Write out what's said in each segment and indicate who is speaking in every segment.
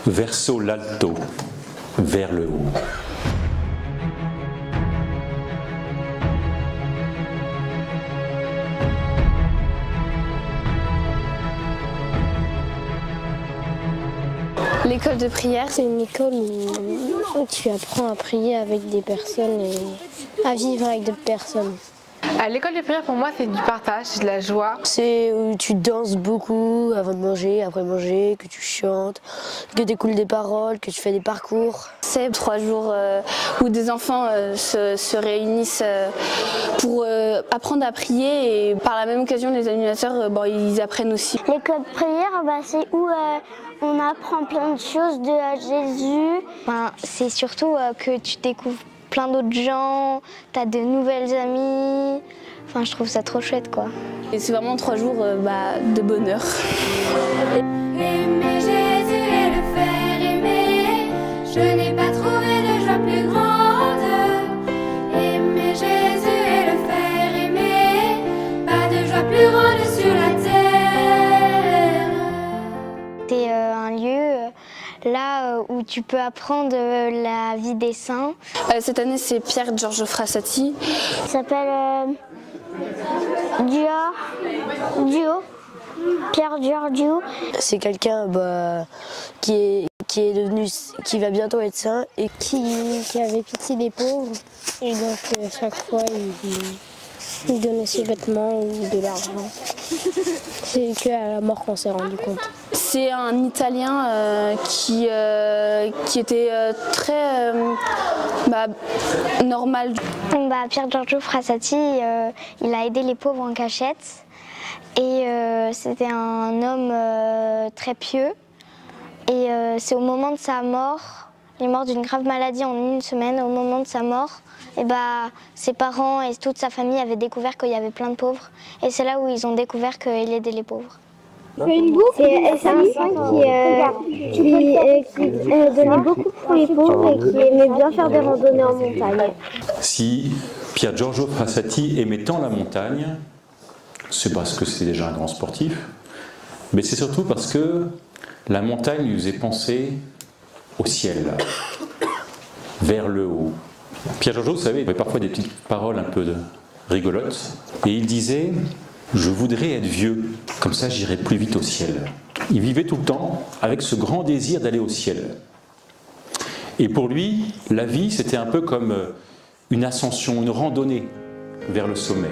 Speaker 1: verso l'alto, vers le haut.
Speaker 2: L'école de prière, c'est une école où tu apprends à prier avec des personnes et à vivre avec d'autres personnes.
Speaker 3: L'école de prière, pour moi, c'est du partage, c'est de la joie.
Speaker 2: C'est où tu danses beaucoup avant de manger, après manger, que tu chantes, que tu écoutes des paroles, que tu fais des parcours. C'est 3 jours où des enfants se réunissent pour apprendre à prier et par la même occasion, les animateurs, ils apprennent aussi.
Speaker 4: L'école de prière, c'est où on apprend plein de choses de Jésus. C'est surtout que tu découvres plein d'autres gens, tu as de nouvelles amies. Je trouve ça trop chouette, quoi.
Speaker 2: Et c'est vraiment 3 jours de bonheur.
Speaker 5: Aimer Jésus et le faire aimer, je n'ai pas trouvé de joie plus grande. Aimer Jésus et le faire aimer, pas de joie plus grande sur la terre.
Speaker 4: C'est un lieu là où tu peux apprendre la vie des saints.
Speaker 2: Cette année, c'est Pierre Giorgio Frassati.
Speaker 4: Il s'appelle Pierre Giorgio.
Speaker 2: C'est quelqu'un qui va bientôt être saint et qui avait pitié des pauvres. Et donc chaque fois, il donnait ses vêtements ou de l'argent. C'est qu'à la mort qu'on s'est rendu compte. C'est un Italien qui était très normal.
Speaker 4: Pierre Giorgio Frassati, il a aidé les pauvres en cachette. Et c'était un homme très pieux. Et c'est au moment de sa mort, il est mort d'une grave maladie en 1 semaine. Au moment de sa mort, ses parents et toute sa famille avaient découvert qu'il y avait plein de pauvres. Et c'est là où ils ont découvert qu'il aidait les pauvres.
Speaker 6: C'est une boucle, c'est un saint qui donnait beaucoup pour les pauvres et qui aimait bien faire des randonnées en montagne.
Speaker 1: Si Pier Giorgio Frassati aimait tant la montagne, c'est parce que c'est déjà un grand sportif, mais c'est surtout parce que la montagne lui faisait penser au ciel, vers le haut. Pier Giorgio, vous savez, il avait parfois des petites paroles un peu rigolotes, et il disait « Je voudrais être vieux, comme ça j'irai plus vite au ciel ». Il vivait tout le temps avec ce grand désir d'aller au ciel. Et pour lui, la vie, c'était un peu comme une ascension, une randonnée vers le sommet.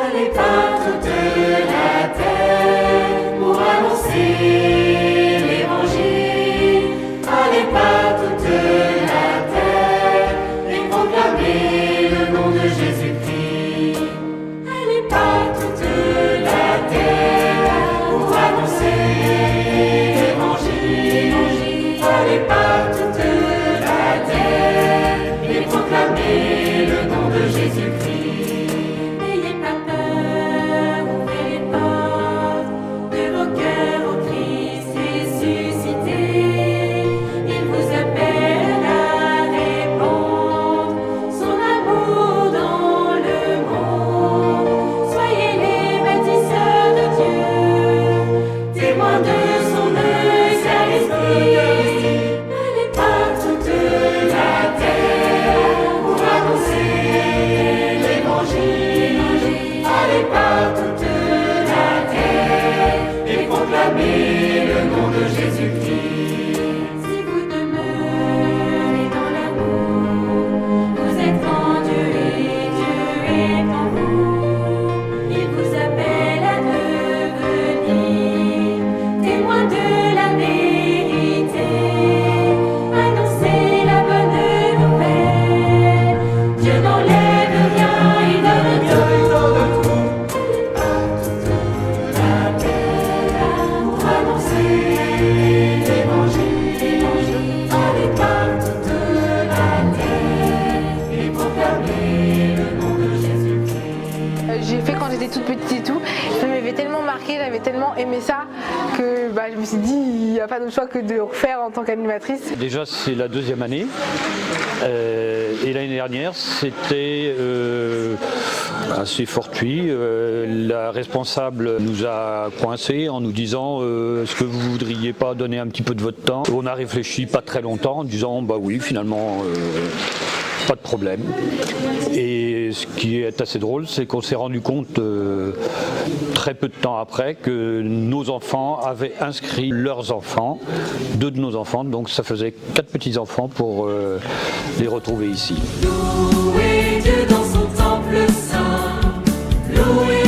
Speaker 5: Allez par toute la terre pour annoncer l'évangile. Allez par toute la terre et proclamer le nom de Jésus-Christ. Allez par toute la terre pour annoncer l'évangile. Allez par toute la terre et proclamer le nom de Jésus-Christ. Proclamez le nom de Jésus-Christ. Si vous demeurez dans l'amour, vous êtes en Dieu et Dieu est en vous. Il vous appelle à devenir témoin de la vérité. Annoncez la bonne nouvelle. Dieu n'enlève rien, il donne tout.
Speaker 3: J'ai fait quand j'étais toute petite et tout, ça m'avait tellement marqué, j'avais tellement aimé ça que je me suis dit il n'y a pas d'autre choix que de refaire en tant qu'animatrice.
Speaker 7: Déjà c'est la 2e année et l'année dernière c'était assez fortuit. La responsable nous a coincés en nous disant est-ce que vous voudriez pas donner un petit peu de votre temps? On a réfléchi pas très longtemps en disant bah oui finalement pas de problème. Et ce qui est assez drôle, c'est qu'on s'est rendu compte très peu de temps après que nos enfants avaient inscrit leurs enfants, 2 de nos enfants, donc ça faisait 4 petits-enfants pour les retrouver ici.
Speaker 5: Louez Dieu dans son temple saint, louez